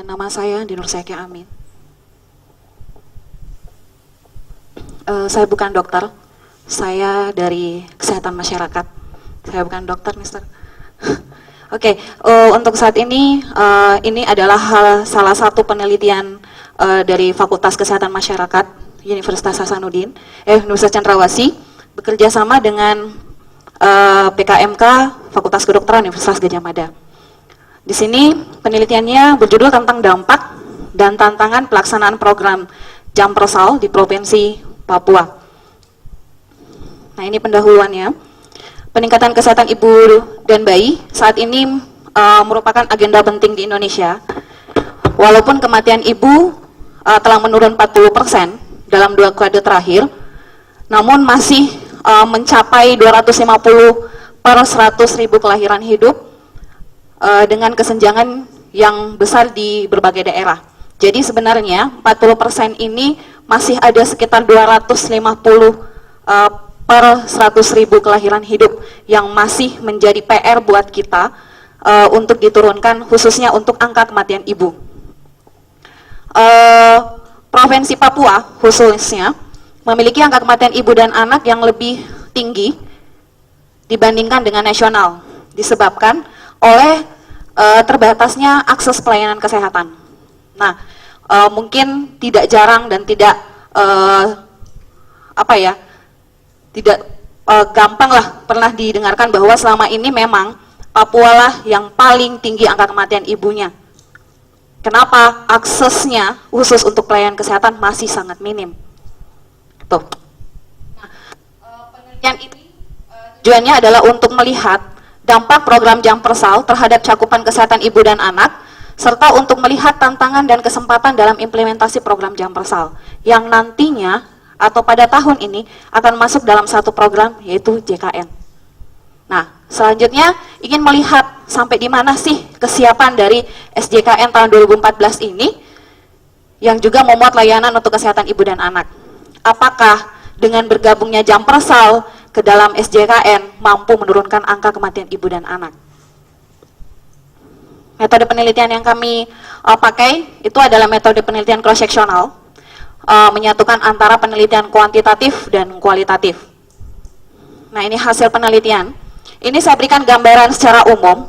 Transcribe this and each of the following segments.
Nama saya Dinur Seke Amin. Saya bukan dokter, saya dari kesehatan masyarakat. Saya bukan dokter, Mister. Oke, untuk saat ini adalah salah satu penelitian dari Fakultas Kesehatan Masyarakat Universitas Hasanuddin, Universitas Cendrawasih, bekerja sama dengan PKMK Fakultas Kedokteran Universitas Gadjah Mada. Di sini penelitiannya berjudul tentang dampak dan tantangan pelaksanaan program Jampersal di Provinsi Papua. Nah, ini pendahuluannya. Peningkatan kesehatan ibu dan bayi saat ini merupakan agenda penting di Indonesia. Walaupun kematian ibu telah menurun 40% dalam 2 dekade terakhir, namun masih mencapai 250 per 100.000 kelahiran hidup dengan kesenjangan yang besar di berbagai daerah. Jadi sebenarnya 40% ini masih ada sekitar 250 per 100.000 kelahiran hidup yang masih menjadi PR buat kita untuk diturunkan, khususnya untuk angka kematian ibu. Provinsi Papua khususnya memiliki angka kematian ibu dan anak yang lebih tinggi dibandingkan dengan nasional, disebabkan oleh terbatasnya akses pelayanan kesehatan. Nah, mungkin tidak jarang dan tidak gampang lah pernah didengarkan bahwa selama ini memang Papua lah yang paling tinggi angka kematian ibunya. Kenapa? Aksesnya khusus untuk pelayanan kesehatan masih sangat minim. Tuh. Nah, penelitian ini tujuannya adalah untuk melihat dampak program Jampersal terhadap cakupan kesehatan ibu dan anak, serta untuk melihat tantangan dan kesempatan dalam implementasi program Jampersal yang nantinya atau pada tahun ini akan masuk dalam satu program, yaitu JKN. Nah, selanjutnya ingin melihat sampai di mana sih kesiapan dari SJKN tahun 2014 ini yang juga memuat layanan untuk kesehatan ibu dan anak. Apakah dengan bergabungnya Jampersal ke dalam SJKN mampu menurunkan angka kematian ibu dan anak? Metode penelitian yang kami pakai itu adalah metode penelitian cross-sectional, menyatukan antara penelitian kuantitatif dan kualitatif. Nah, ini hasil penelitian. Ini saya berikan gambaran secara umum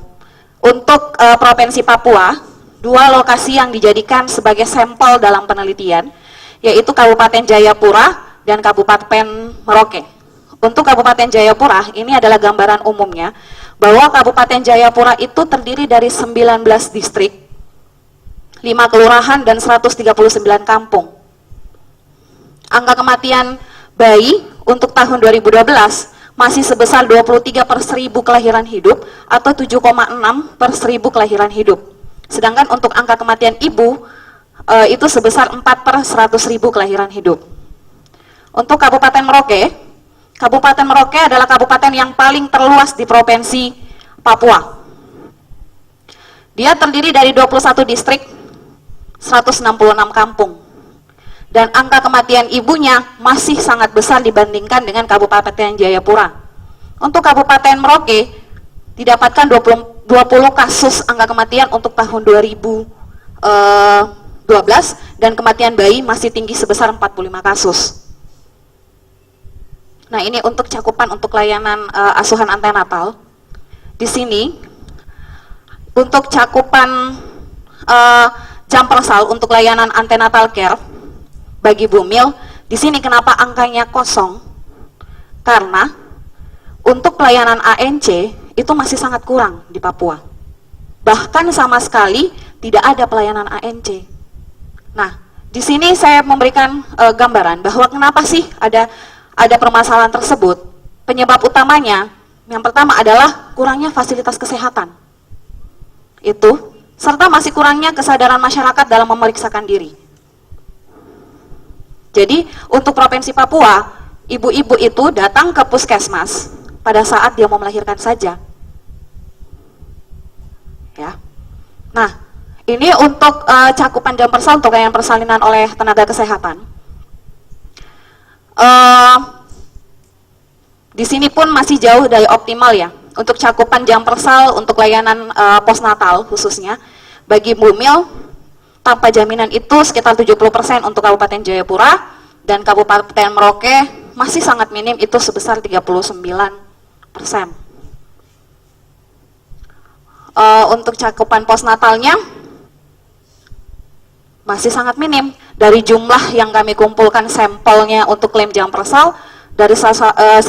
untuk Provinsi Papua, 2 lokasi yang dijadikan sebagai sampel dalam penelitian, yaitu Kabupaten Jayapura dan Kabupaten Merauke. Untuk Kabupaten Jayapura, ini adalah gambaran umumnya, bahwa Kabupaten Jayapura itu terdiri dari 19 distrik, 5 kelurahan, dan 139 kampung. Angka kematian bayi untuk tahun 2012 masih sebesar 23 per 1000 kelahiran hidup atau 7,6 per 1000 kelahiran hidup. Sedangkan untuk angka kematian ibu itu sebesar 4 per 100.000 kelahiran hidup. Untuk Kabupaten Merauke adalah kabupaten yang paling terluas di Provinsi Papua. Dia terdiri dari 21 distrik, 166 kampung. Dan angka kematian ibunya masih sangat besar dibandingkan dengan Kabupaten Jayapura. Untuk Kabupaten Merauke didapatkan 20 kasus angka kematian untuk tahun 2012 dan kematian bayi masih tinggi sebesar 45 kasus. Nah, ini untuk cakupan untuk layanan asuhan antenatal. Di sini untuk cakupan Jampersal untuk layanan antenatal care bagi bumil, di sini kenapa angkanya kosong? Karena untuk pelayanan ANC itu masih sangat kurang di Papua. Bahkan sama sekali tidak ada pelayanan ANC. Nah, di sini saya memberikan gambaran bahwa kenapa sih ada permasalahan tersebut. Penyebab utamanya yang pertama adalah kurangnya fasilitas kesehatan. Itu serta masih kurangnya kesadaran masyarakat dalam memeriksakan diri. Jadi untuk Provinsi Papua, ibu-ibu itu datang ke puskesmas pada saat dia mau melahirkan saja. Ya. Nah, ini untuk cakupan Jampersal untuk layanan persalinan oleh tenaga kesehatan. Di sini pun masih jauh dari optimal ya. Untuk cakupan Jampersal untuk layanan postnatal khususnya bagi bumil tanpa jaminan itu sekitar 70% untuk Kabupaten Jayapura, dan Kabupaten Merauke masih sangat minim, itu sebesar 39%. Untuk cakupan postnatalnya masih sangat minim. Dari jumlah yang kami kumpulkan sampelnya untuk klaim Jampersal, dari 1840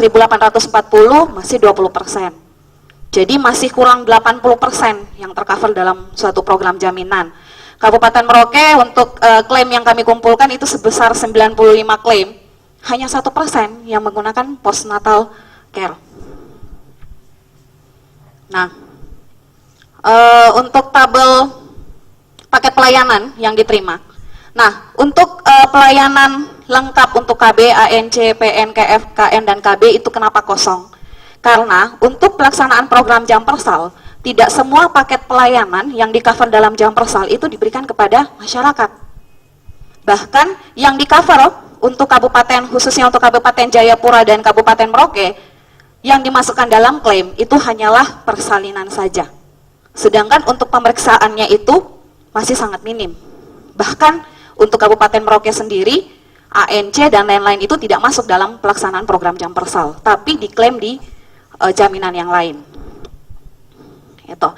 masih 20%. Jadi masih kurang 80% yang tercover dalam suatu program jaminan. Kabupaten Merauke untuk klaim yang kami kumpulkan itu sebesar 95 klaim, hanya 1% yang menggunakan postnatal care. Nah, untuk tabel paket pelayanan yang diterima. Nah, untuk pelayanan lengkap untuk KB, ANC, PN, KF, KN, dan KB itu kenapa kosong? Karena untuk pelaksanaan program Jampersal, tidak semua paket pelayanan yang di-cover dalam Jampersal itu diberikan kepada masyarakat. Bahkan yang di-cover untuk kabupaten, khususnya untuk Kabupaten Jayapura dan Kabupaten Merauke, yang dimasukkan dalam klaim itu hanyalah persalinan saja. Sedangkan untuk pemeriksaannya itu masih sangat minim. Bahkan untuk Kabupaten Merauke sendiri, ANC dan lain-lain itu tidak masuk dalam pelaksanaan program Jampersal, tapi diklaim di jaminan yang lain. Itu.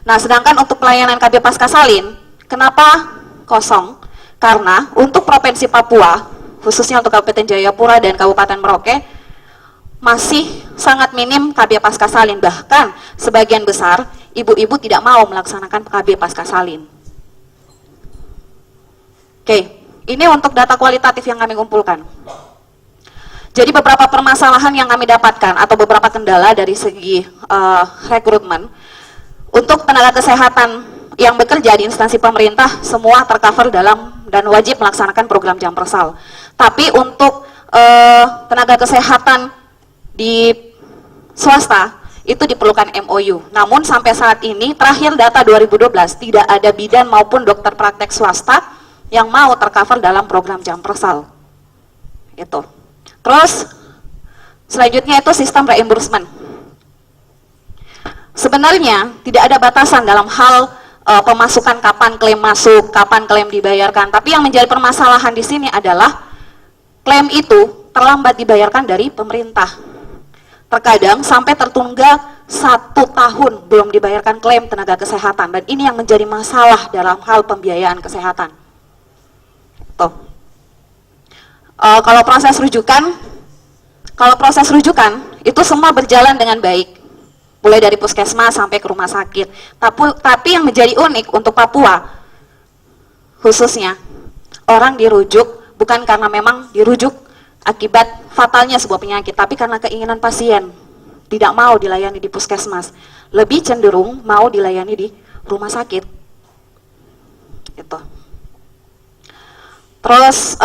Nah, sedangkan untuk pelayanan KB Pascasalin, kenapa kosong? Karena untuk Provinsi Papua, khususnya untuk Kabupaten Jayapura dan Kabupaten Merauke, masih sangat minim KB Pascasalin. Bahkan sebagian besar ibu-ibu tidak mau melaksanakan KB Pascasalin. Oke, ini untuk data kualitatif yang kami kumpulkan. Jadi beberapa permasalahan yang kami dapatkan atau beberapa kendala dari segi rekrutmen, untuk tenaga kesehatan yang bekerja di instansi pemerintah semua tercover dalam dan wajib melaksanakan program Jampersal. Tapi untuk tenaga kesehatan di swasta itu diperlukan MOU. Namun sampai saat ini terakhir data 2012 tidak ada bidan maupun dokter praktek swasta yang mau tercover dalam program Jampersal. Itu. Terus selanjutnya itu sistem reimbursement. Sebenarnya tidak ada batasan dalam hal pemasukan, kapan klaim masuk, kapan klaim dibayarkan. Tapi yang menjadi permasalahan di sini adalah klaim itu terlambat dibayarkan dari pemerintah. Terkadang sampai tertunda 1 tahun belum dibayarkan klaim tenaga kesehatan, dan ini yang menjadi masalah dalam hal pembiayaan kesehatan. Tuh. Kalau proses rujukan itu semua berjalan dengan baik, mulai dari puskesmas sampai ke rumah sakit. Tapi yang menjadi unik untuk Papua, khususnya orang dirujuk bukan karena memang dirujuk akibat fatalnya sebuah penyakit, tapi karena keinginan pasien tidak mau dilayani di puskesmas, lebih cenderung mau dilayani di rumah sakit. Gitu. Terus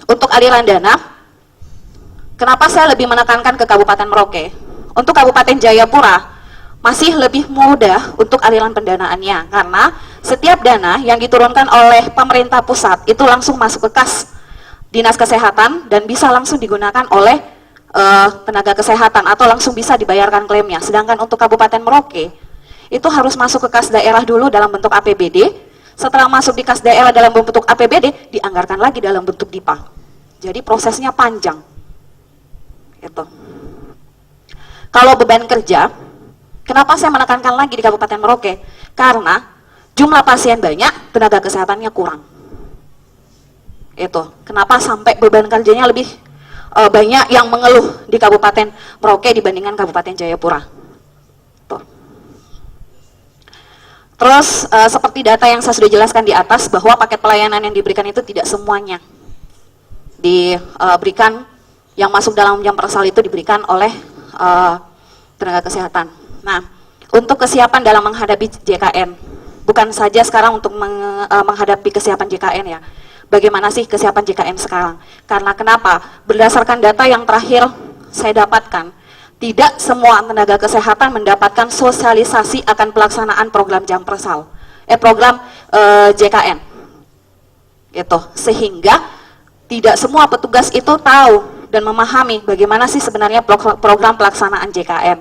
untuk aliran dana, kenapa saya lebih menekankan ke Kabupaten Merauke? Untuk Kabupaten Jayapura masih lebih mudah untuk aliran pendanaannya, karena setiap dana yang diturunkan oleh pemerintah pusat itu langsung masuk ke kas Dinas Kesehatan dan bisa langsung digunakan oleh tenaga kesehatan atau langsung bisa dibayarkan klaimnya. Sedangkan untuk Kabupaten Merauke itu harus masuk ke kas daerah dulu dalam bentuk APBD. Setelah masuk di kas daerah dalam bentuk APBD, dianggarkan lagi dalam bentuk DIPA. Jadi prosesnya panjang. Itu. Kalau beban kerja, kenapa saya menekankan lagi di Kabupaten Merauke? Karena jumlah pasien banyak, tenaga kesehatannya kurang. Itu. Kenapa sampai beban kerjanya lebih banyak yang mengeluh di Kabupaten Merauke dibandingkan Kabupaten Jayapura. Tuh. Terus seperti data yang saya sudah jelaskan di atas, bahwa paket pelayanan yang diberikan itu tidak semuanya diberikan, yang masuk dalam Jampersal itu diberikan oleh tenaga kesehatan. Nah, untuk kesiapan dalam menghadapi JKN, bukan saja sekarang untuk menghadapi kesiapan JKN ya. Bagaimana sih kesiapan JKN sekarang? Karena kenapa? Berdasarkan data yang terakhir saya dapatkan, tidak semua tenaga kesehatan mendapatkan sosialisasi akan pelaksanaan program Jampersal, program JKN. Itu, sehingga tidak semua petugas itu tahu dan memahami bagaimana sih sebenarnya program pelaksanaan JKN.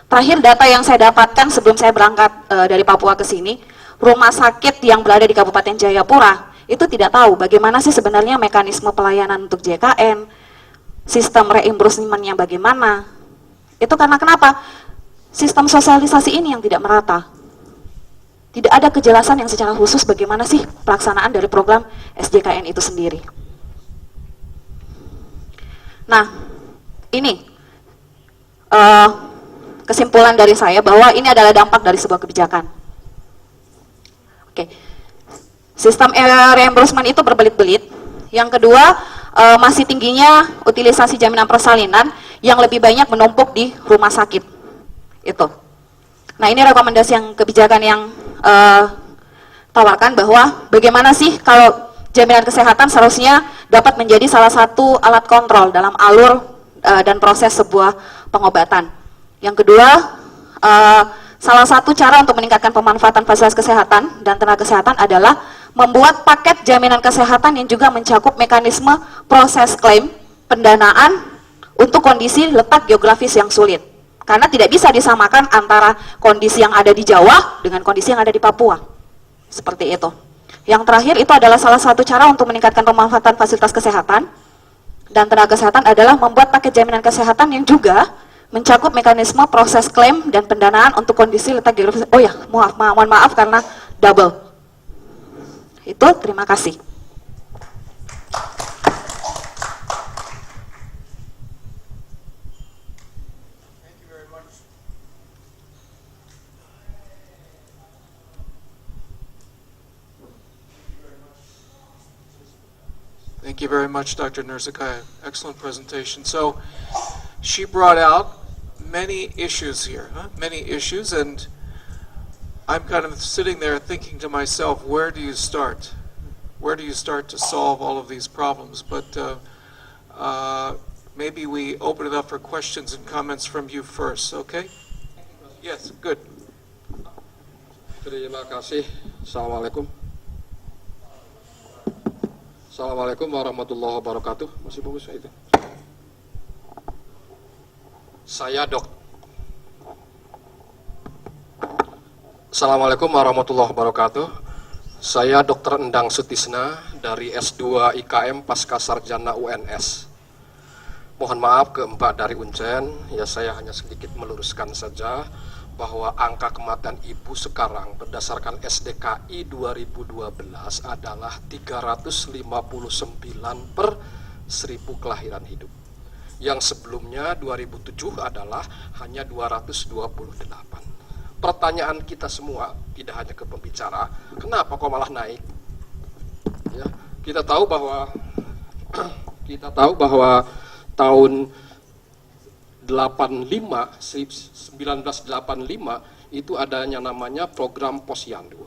Terakhir data yang saya dapatkan sebelum saya berangkat dari Papua ke sini, rumah sakit yang berada di Kabupaten Jayapura itu tidak tahu bagaimana sih sebenarnya mekanisme pelayanan untuk JKN, sistem reimbursement-nya bagaimana. Itu karena kenapa? Sistem sosialisasi ini yang tidak merata. Tidak ada kejelasan yang secara khusus bagaimana sih pelaksanaan dari program SJKN itu sendiri. Nah, ini kesimpulan dari saya bahwa ini adalah dampak dari sebuah kebijakan. Oke. Sistem reimbursement itu berbelit-belit. Yang kedua, masih tingginya utilisasi jaminan persalinan yang lebih banyak menumpuk di rumah sakit. Itu. Nah, ini rekomendasi yang kebijakan yang tawarkan bahwa bagaimana sih kalau jaminan kesehatan seharusnya dapat menjadi salah satu alat kontrol dalam alur dan proses sebuah pengobatan. Yang kedua, salah satu cara untuk meningkatkan pemanfaatan fasilitas kesehatan dan tenaga kesehatan adalah membuat paket jaminan kesehatan yang juga mencakup mekanisme proses klaim, pendanaan untuk kondisi letak geografis yang sulit. Karena tidak bisa disamakan antara kondisi yang ada di Jawa dengan kondisi yang ada di Papua. Seperti itu. Yang terakhir itu adalah salah satu cara untuk meningkatkan pemanfaatan fasilitas kesehatan dan tenaga kesehatan adalah membuat paket jaminan kesehatan yang juga mencakup mekanisme proses klaim dan pendanaan untuk kondisi letak geografis. Oh ya, mohon maaf karena double. Itu, terima kasih. Thank you very much, Dr. Nurzakaya. Excellent presentation. So, she brought out many issues here, many issues, and I'm kind of sitting there thinking to myself, where do you start? Where do you start to solve all of these problems? But maybe we open it up for questions and comments from you first, okay? Yes, good. Terima kasih. Assalamualaikum. Assalamualaikum warahmatullahi wabarakatuh. Masih bagus itu. Assalamualaikum warahmatullahi wabarakatuh. Saya Dr. Endang Sutisna dari S2 IKM Pasca Sarjana UNS. Mohon maaf keempat dari Uncen, ya saya hanya sedikit meluruskan saja bahwa angka kematian ibu sekarang berdasarkan SDKI 2012 adalah 359 per 1000 kelahiran hidup. Yang sebelumnya 2007 adalah hanya 228. Pertanyaan kita semua, tidak hanya ke pembicara, kenapa kok malah naik? Ya, kita tahu bahwa tahun 1985 itu adanya namanya program posyandu.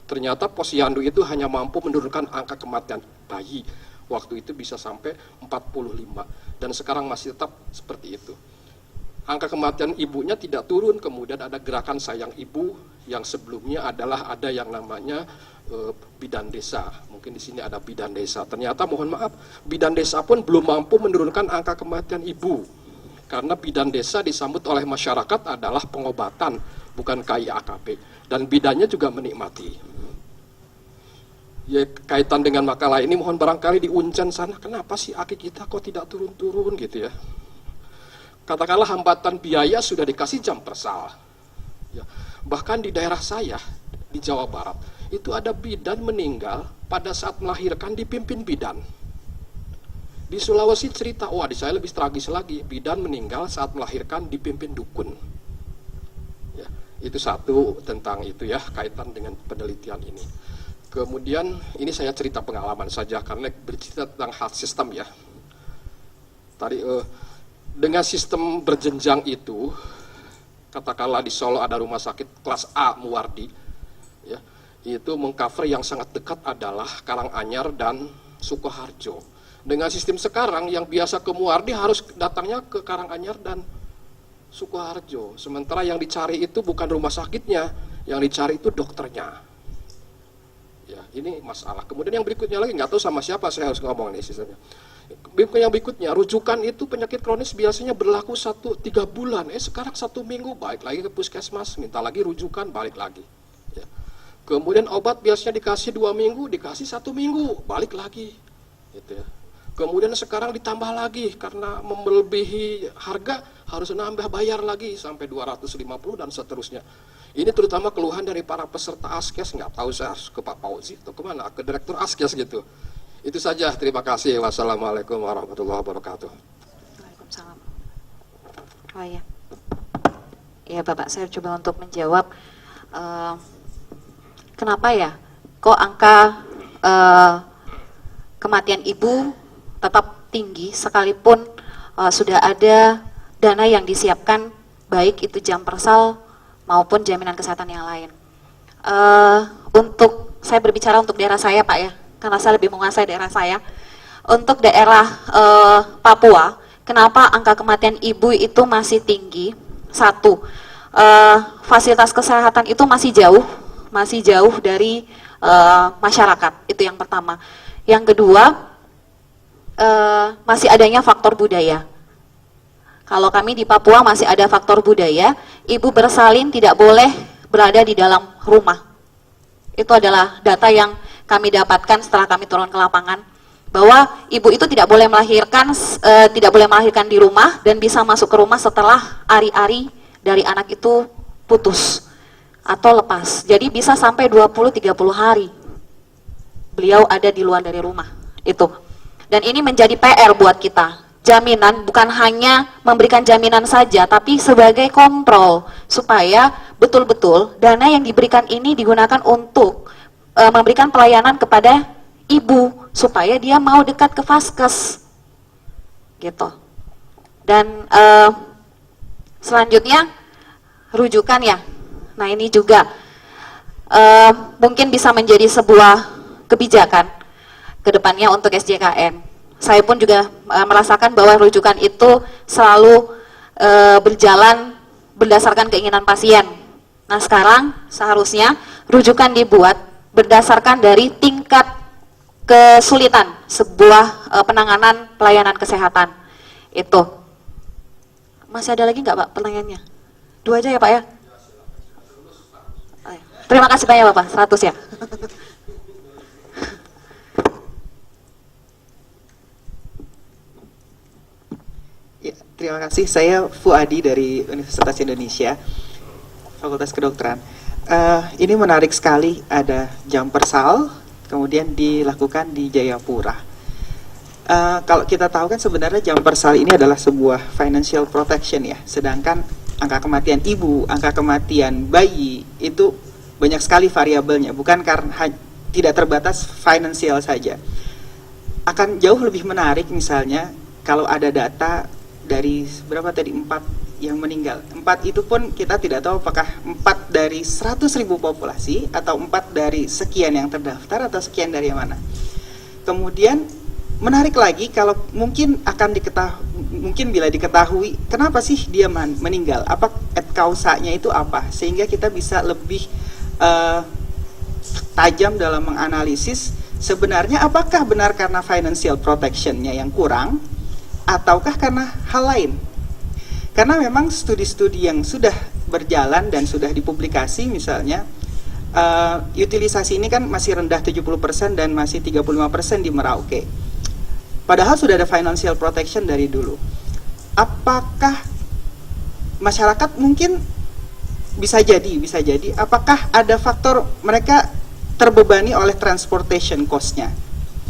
Ternyata posyandu itu hanya mampu menurunkan angka kematian bayi. Waktu itu bisa sampai 45 dan sekarang masih tetap seperti itu. Angka kematian ibunya tidak turun, kemudian ada gerakan sayang ibu yang sebelumnya adalah ada yang namanya bidan desa. Mungkin di sini ada bidan desa. Ternyata mohon maaf, bidan desa pun belum mampu menurunkan angka kematian ibu. Karena bidan desa disambut oleh masyarakat adalah pengobatan, bukan KIAKP. Dan bidannya juga menikmati. Ya, kaitan dengan makalah ini mohon barangkali di Uncen sana, kenapa sih aki kita kok tidak turun-turun gitu ya. Katakanlah hambatan biaya sudah dikasih jam tersal. Ya, bahkan di daerah saya, di Jawa Barat, itu ada bidan meninggal pada saat melahirkan dipimpin bidan. Di Sulawesi cerita, wah di saya lebih tragis lagi, bidan meninggal saat melahirkan dipimpin dukun. Ya, itu satu tentang itu ya, kaitan dengan penelitian ini. Kemudian ini saya cerita pengalaman saja karena bercerita tentang health system ya. Tadi dengan sistem berjenjang itu, katakanlah di Solo ada rumah sakit kelas A Muwardi, ya, itu mengcover yang sangat dekat adalah Karanganyar dan Sukoharjo. Dengan sistem sekarang yang biasa ke Muwardi harus datangnya ke Karanganyar dan Sukoharjo. Sementara yang dicari itu bukan rumah sakitnya, yang dicari itu dokternya. Ya, ini masalah. Kemudian yang berikutnya lagi, nggak tahu sama siapa saya harus ngomong nih sistemnya. Yang berikutnya, rujukan itu penyakit kronis biasanya berlaku 1-3 bulan. Sekarang 1 minggu balik lagi ke puskesmas, minta lagi rujukan, balik lagi. Ya. Kemudian obat biasanya dikasih 2 minggu, dikasih 1 minggu, balik lagi. Gitu ya. Kemudian sekarang ditambah lagi karena melebihi harga harus nambah bayar lagi sampai 250 dan seterusnya. Ini terutama keluhan dari para peserta ASKES, nggak tahu saya harus ke Pak Fauzi atau kemana, ke Direktur ASKES gitu. Itu saja, terima kasih. Wassalamualaikum warahmatullahi wabarakatuh. Waalaikumsalam. Oh iya. Ya Bapak, saya coba untuk menjawab kenapa ya kok angka kematian ibu tetap tinggi sekalipun sudah ada dana yang disiapkan, baik itu jam persal maupun jaminan kesehatan yang lain. Untuk saya berbicara untuk daerah saya Pak ya, karena saya lebih menguasai daerah saya. Untuk daerah Papua, kenapa angka kematian ibu itu masih tinggi? Satu, fasilitas kesehatan itu masih jauh dari masyarakat, itu yang pertama. Yang kedua, masih adanya faktor budaya. Kalau kami di Papua masih ada faktor budaya, ibu bersalin tidak boleh berada di dalam rumah. Itu adalah data yang kami dapatkan setelah kami turun ke lapangan, bahwa ibu itu tidak boleh melahirkan di rumah dan bisa masuk ke rumah setelah ari-ari dari anak itu putus atau lepas. Jadi bisa sampai 20-30 hari beliau ada di luar dari rumah itu. Dan ini menjadi PR buat kita. Jaminan bukan hanya memberikan jaminan saja, tapi sebagai kontrol supaya betul-betul dana yang diberikan ini digunakan untuk memberikan pelayanan kepada ibu supaya dia mau dekat ke vaskes gitu. Dan selanjutnya rujukan ya. Nah ini juga mungkin bisa menjadi sebuah kebijakan ke depannya untuk SJKN. Saya pun juga merasakan bahwa rujukan itu selalu berjalan berdasarkan keinginan pasien. Nah sekarang seharusnya rujukan dibuat berdasarkan dari tingkat kesulitan sebuah penanganan pelayanan kesehatan. Itu. Masih ada lagi nggak Pak pertanyaannya? 2 aja ya Pak ya? Terima kasih banyak Bapak, 100 ya. Ya, terima kasih. Saya Fuadi dari Universitas Indonesia, Fakultas Kedokteran. Ini menarik sekali, ada jam persal, kemudian dilakukan di Jayapura. Kalau kita tahu kan sebenarnya jam persal ini adalah sebuah financial protection ya, sedangkan angka kematian ibu, angka kematian bayi itu banyak sekali variabelnya, bukan karena tidak terbatas finansial saja. Akan jauh lebih menarik misalnya kalau ada data dari berapa tadi 4 yang meninggal. 4 itu pun kita tidak tahu apakah 4 dari 100.000 populasi atau 4 dari sekian yang terdaftar atau sekian dari yang mana. Kemudian menarik lagi kalau mungkin akan mungkin bila diketahui kenapa sih dia meninggal, apa kausanya itu apa, sehingga kita bisa lebih tajam dalam menganalisis sebenarnya apakah benar karena financial protection-nya yang kurang ataukah karena hal lain. Karena memang studi-studi yang sudah berjalan dan sudah dipublikasi misalnya utilisasi ini kan masih rendah 70% dan masih 35% di Merauke. Padahal sudah ada financial protection dari dulu. Apakah masyarakat mungkin bisa jadi apakah ada faktor mereka terbebani oleh transportation cost-nya?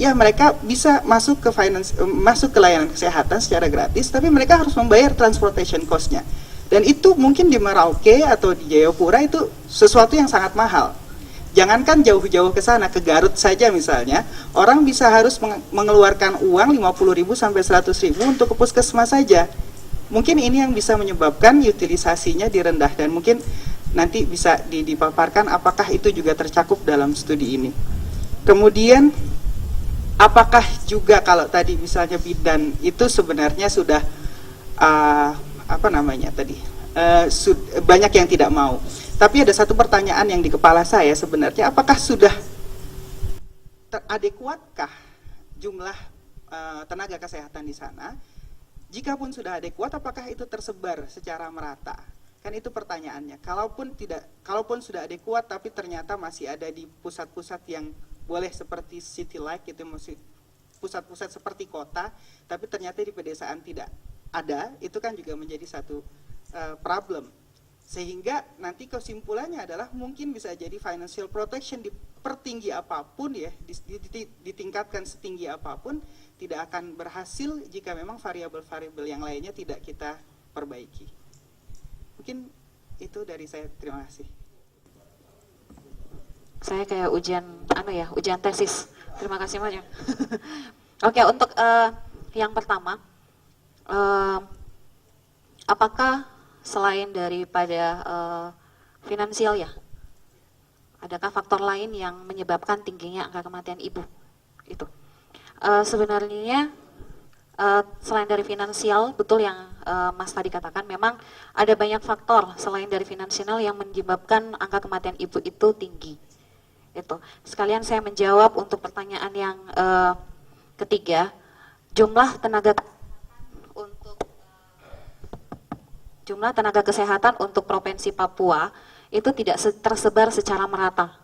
Ya mereka bisa masuk ke layanan kesehatan secara gratis, tapi mereka harus membayar transportation cost-nya. Dan itu mungkin di Merauke atau di Jayapura itu sesuatu yang sangat mahal. Jangankan jauh-jauh ke sana, ke Garut saja misalnya, orang bisa harus mengeluarkan uang 50.000 sampai 100.000 untuk ke puskesmas saja. Mungkin ini yang bisa menyebabkan utilisasinya direndah, dan mungkin nanti bisa dipaparkan apakah itu juga tercakup dalam studi ini. Kemudian apakah juga kalau tadi misalnya bidan itu sebenarnya sudah banyak yang tidak mau. Tapi ada satu pertanyaan yang di kepala saya sebenarnya, apakah sudah teradekuatkah jumlah tenaga kesehatan di sana? Jikapun sudah adekuat, apakah itu tersebar secara merata? Kan itu pertanyaannya. Kalaupun sudah adekuat tapi ternyata masih ada di pusat-pusat yang boleh seperti city like itu, masih pusat-pusat seperti kota, tapi ternyata di pedesaan tidak ada, itu kan juga menjadi satu problem. Sehingga nanti kesimpulannya adalah mungkin bisa jadi financial protection di pertinggi apapun ya, ditingkatkan setinggi apapun, tidak akan berhasil jika memang variabel-variabel yang lainnya tidak kita perbaiki. Mungkin itu dari saya, terima kasih. Saya kayak ujian tesis. Terima kasih banyak. Oke, untuk yang pertama, apakah selain daripada finansial ya, adakah faktor lain yang menyebabkan tingginya angka kematian ibu? Itu sebenarnya selain dari finansial, betul yang Mas tadi katakan, memang ada banyak faktor selain dari finansial yang menyebabkan angka kematian ibu itu tinggi. Itu sekalian saya menjawab untuk pertanyaan yang ketiga, jumlah tenaga kesehatan untuk Provinsi Papua itu tidak tersebar secara merata.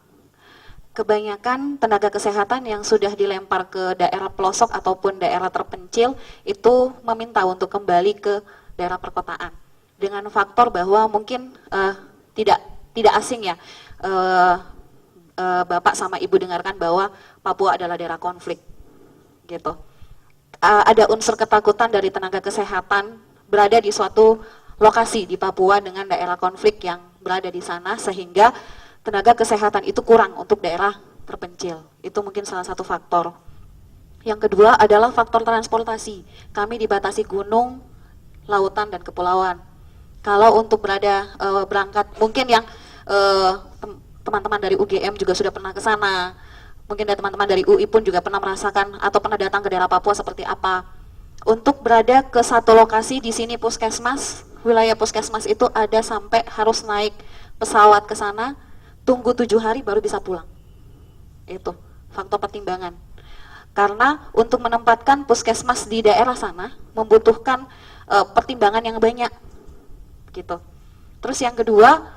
Kebanyakan tenaga kesehatan yang sudah dilempar ke daerah pelosok ataupun daerah terpencil itu meminta untuk kembali ke daerah perkotaan dengan faktor bahwa mungkin tidak asing ya, Bapak sama Ibu dengarkan bahwa Papua adalah daerah konflik gitu. Ada unsur ketakutan dari tenaga kesehatan berada di suatu lokasi di Papua dengan daerah konflik yang berada di sana, sehingga tenaga kesehatan itu kurang untuk daerah terpencil. Itu mungkin salah satu faktor. Yang kedua adalah faktor transportasi. Kami dibatasi gunung, lautan, dan kepulauan. Kalau untuk berangkat, mungkin yang teman-teman dari UGM juga sudah pernah ke sana, mungkin dari teman-teman dari UI pun juga pernah merasakan atau pernah datang ke daerah Papua seperti apa. Untuk berada ke satu lokasi, di sini puskesmas, wilayah puskesmas itu ada sampai harus naik pesawat ke sana, tunggu 7 hari baru bisa pulang. Itu faktor pertimbangan. Karena untuk menempatkan puskesmas di daerah sana membutuhkan pertimbangan yang banyak, gitu. Terus yang kedua,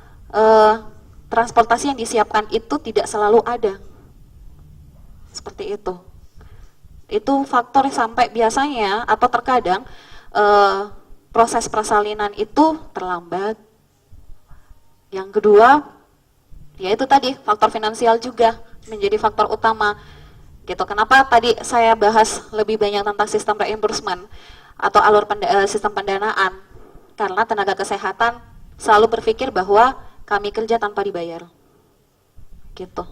transportasi yang disiapkan itu tidak selalu ada, seperti itu. Itu faktor sampai biasanya atau terkadang proses persalinan itu terlambat. Yang kedua, yaitu tadi faktor finansial juga menjadi faktor utama. Gitu. Kenapa tadi saya bahas lebih banyak tentang sistem reimbursement atau sistem pendanaan? Karena tenaga kesehatan selalu berpikir bahwa kami kerja tanpa dibayar. Gitu.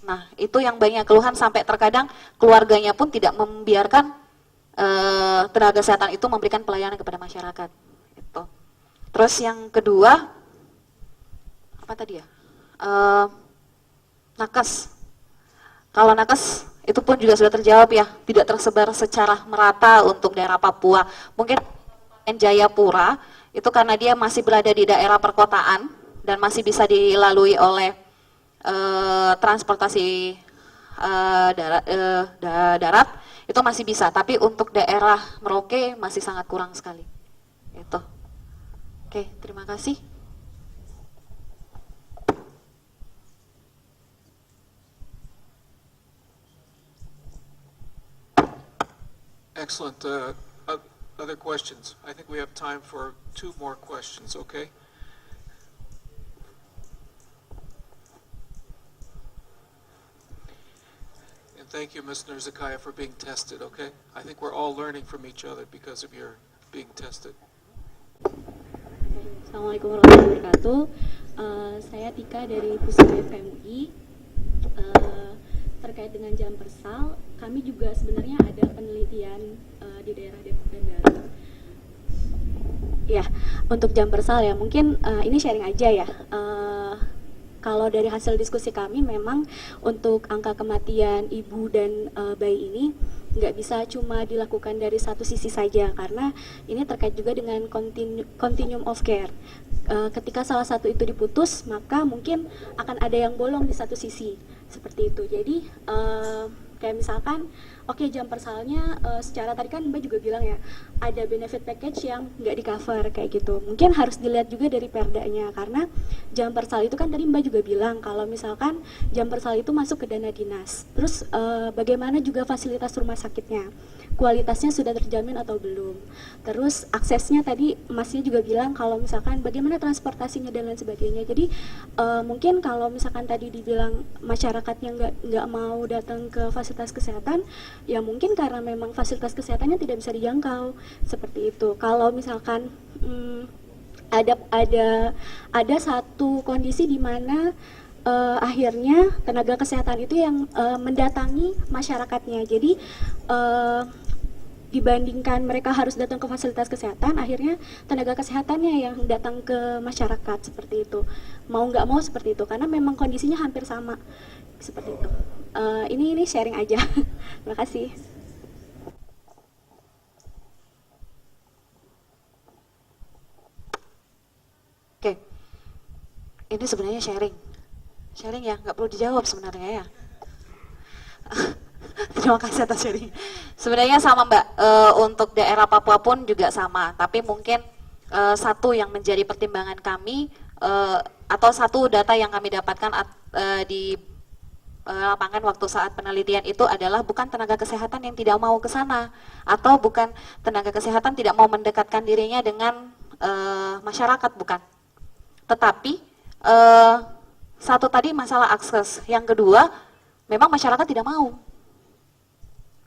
Nah, itu yang banyak keluhan sampai terkadang keluarganya pun tidak membiarkan tenaga kesehatan itu memberikan pelayanan kepada masyarakat. Itu. Terus yang kedua, apa tadi ya? Nakes. Kalau nakes itu pun juga sudah terjawab ya, tidak tersebar secara merata untuk daerah Papua. Mungkin Jayapura itu karena dia masih berada di daerah perkotaan dan masih bisa dilalui oleh transportasi darat, itu masih bisa. Tapi untuk daerah Merauke masih sangat kurang sekali. Itu. Oke, terima kasih. Excellent. Other questions? I think we have time for 2 more questions, okay? And thank you, Ms. Nurzakaya, for being tested, okay? I think we're all learning from each other because of your being tested. Assalamualaikum warahmatullahi wabarakatuh. Saya Tika dari Pusat FMI. Terkait dengan jam persal, kami juga sebenarnya ada penelitian di daerah Depok dan Garut. Ya, untuk jam persal ya, mungkin ini sharing aja ya. Kalau dari hasil diskusi kami, memang untuk angka kematian ibu dan bayi ini nggak bisa cuma dilakukan dari satu sisi saja, karena ini terkait juga dengan continuum of care. Ketika salah satu itu diputus, maka mungkin akan ada yang bolong di satu sisi, seperti itu. Jadi Kayak misalkan, oke, jam persalnya secara tadi kan Mbak juga bilang ya, ada benefit package yang nggak di cover kayak gitu. Mungkin harus dilihat juga dari perdanya, karena jam persal itu kan tadi Mbak juga bilang kalau misalkan jam persal itu masuk ke dana dinas. Terus bagaimana juga fasilitas rumah sakitnya, kualitasnya sudah terjamin atau belum. Terus aksesnya tadi Masnya juga bilang kalau misalkan bagaimana transportasinya dan lain sebagainya. Jadi mungkin kalau misalkan tadi dibilang masyarakatnya nggak mau datang ke fasilitas kesehatan, ya mungkin karena memang fasilitas kesehatannya tidak bisa dijangkau seperti itu. Kalau misalkan ada satu kondisi di mana akhirnya tenaga kesehatan itu yang mendatangi masyarakatnya. Jadi dibandingkan mereka harus datang ke fasilitas kesehatan, akhirnya tenaga kesehatannya yang datang ke masyarakat seperti itu. Mau nggak mau seperti itu, karena memang kondisinya hampir sama seperti itu. Ini sharing aja. Terima kasih. Oke, ini sebenarnya sharing ya, nggak perlu dijawab sebenarnya ya. Terima kasih atas sharing. Sebenarnya sama Mbak, untuk daerah Papua pun juga sama, tapi mungkin satu yang menjadi pertimbangan kami atau satu data yang kami dapatkan di lapangan waktu saat penelitian itu adalah bukan tenaga kesehatan yang tidak mau ke sana, atau bukan tenaga kesehatan tidak mau mendekatkan dirinya dengan masyarakat, bukan. Tetapi satu tadi masalah akses, yang kedua memang masyarakat tidak mau.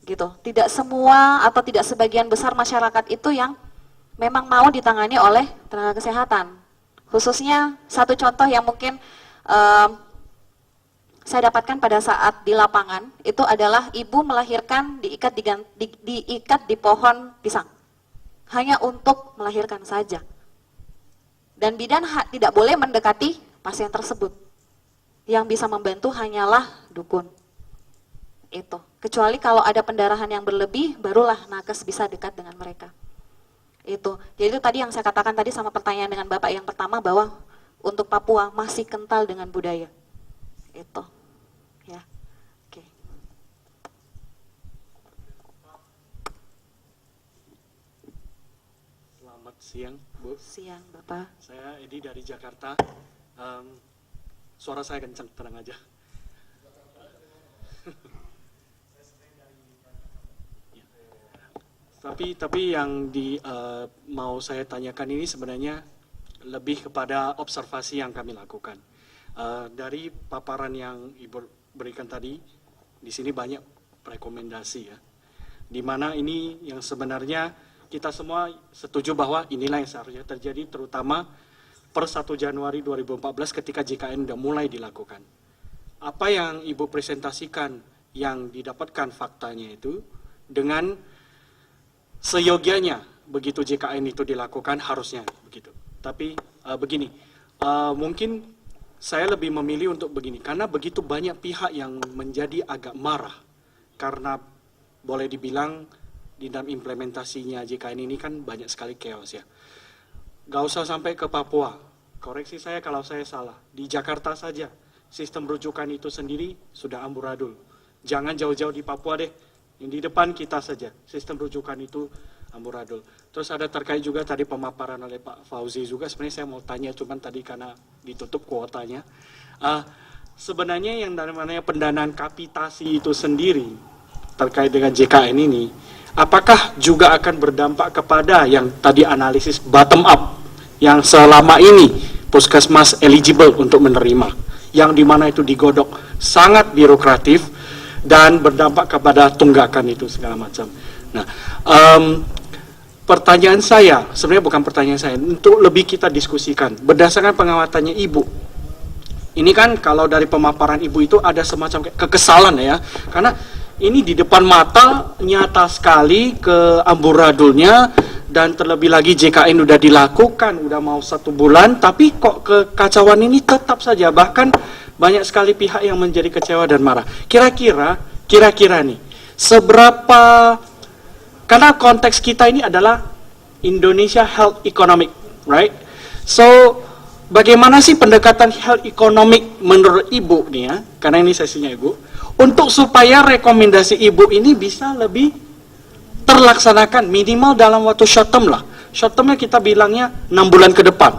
Gitu. Tidak semua atau tidak sebagian besar masyarakat itu yang memang mau ditangani oleh tenaga kesehatan. Khususnya satu contoh yang mungkin saya dapatkan pada saat di lapangan itu adalah ibu melahirkan diikat di pohon pisang hanya untuk melahirkan saja, dan bidan tidak boleh mendekati pasien tersebut. Yang bisa membantu hanyalah dukun. Itu, kecuali kalau ada pendarahan yang berlebih, barulah nakes bisa dekat dengan mereka. Itu, jadi itu tadi yang saya katakan tadi sama pertanyaan dengan Bapak yang pertama, bahwa untuk Papua masih kental dengan budaya. Itu, ya, oke. Selamat siang, Bu. Siang, Bapak. Saya Edi dari Jakarta. Suara saya kencang, tenang aja. Tapi yang mau saya tanyakan ini sebenarnya lebih kepada observasi yang kami lakukan. Dari paparan yang Ibu berikan tadi, di sini banyak rekomendasi ya. Di mana ini yang sebenarnya kita semua setuju bahwa inilah yang seharusnya terjadi, terutama per 1 Januari 2014 ketika JKN sudah mulai dilakukan. Apa yang Ibu presentasikan yang didapatkan faktanya itu dengan seyogianya begitu JKN itu dilakukan harusnya begitu. Tapi begini, mungkin saya lebih memilih untuk begini, karena begitu banyak pihak yang menjadi agak marah karena boleh dibilang di dalam implementasinya JKN ini kan banyak sekali chaos ya. Gak usah sampai ke Papua, koreksi saya kalau saya salah, di Jakarta saja sistem rujukan itu sendiri sudah amburadul. Jangan jauh-jauh di Papua deh, yang di depan kita saja sistem rujukan itu amburadul. Terus ada terkait juga tadi pemaparan oleh Pak Fauzi juga, sebenarnya saya mau tanya cuman tadi karena ditutup kuotanya. Sebenarnya yang namanya pendanaan kapitasi itu sendiri terkait dengan JKN ini, apakah juga akan berdampak kepada yang tadi analisis bottom up yang selama ini puskesmas eligible untuk menerima, yang dimana itu digodok sangat birokratif dan berdampak kepada tunggakan itu segala macam. Nah, pertanyaan saya, sebenarnya bukan pertanyaan saya, untuk lebih kita diskusikan, berdasarkan pengawatannya Ibu, ini kan kalau dari pemaparan Ibu itu ada semacam kekesalan ya, karena ini di depan mata nyata sekali ke amburadulnya, dan terlebih lagi JKN udah dilakukan, udah mau 1 bulan, tapi kok kekacauan ini tetap saja, bahkan banyak sekali pihak yang menjadi kecewa dan marah. Kira-kira nih, seberapa, karena konteks kita ini adalah Indonesia Health Economic, right? So, bagaimana sih pendekatan health economic menurut Ibu nih ya, karena ini sesinya Ibu, untuk supaya rekomendasi Ibu ini bisa lebih terlaksanakan minimal dalam waktu short term lah. Short termnya kita bilangnya 6 bulan ke depan.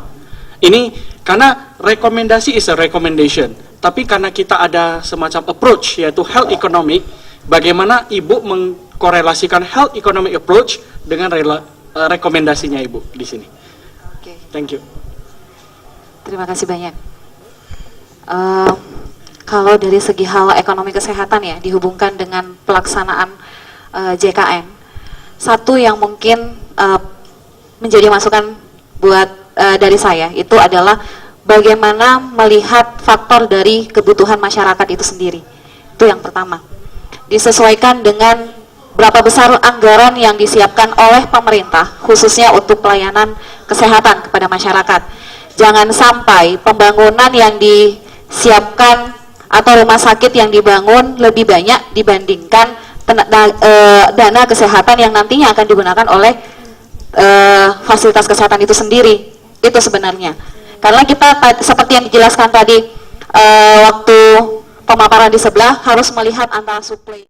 Ini karena rekomendasi is a recommendation, tapi karena kita ada semacam approach yaitu health economic, bagaimana Ibu mengkorelasikan health economic approach dengan rekomendasinya Ibu di sini. Oke. Thank you. Terima kasih banyak. Kalau dari segi hal ekonomi kesehatan ya, dihubungkan dengan pelaksanaan JKN, satu yang mungkin menjadi masukan buat dari saya itu adalah bagaimana melihat faktor dari kebutuhan masyarakat itu sendiri. Itu yang pertama. Disesuaikan dengan berapa besar anggaran yang disiapkan oleh pemerintah khususnya untuk pelayanan kesehatan kepada masyarakat. Jangan sampai pembangunan yang disiapkan atau rumah sakit yang dibangun lebih banyak dibandingkan dana kesehatan yang nantinya akan digunakan oleh fasilitas kesehatan itu sendiri. Itu sebenarnya. Karena kita seperti yang dijelaskan tadi waktu pemaparan di sebelah harus melihat antara supply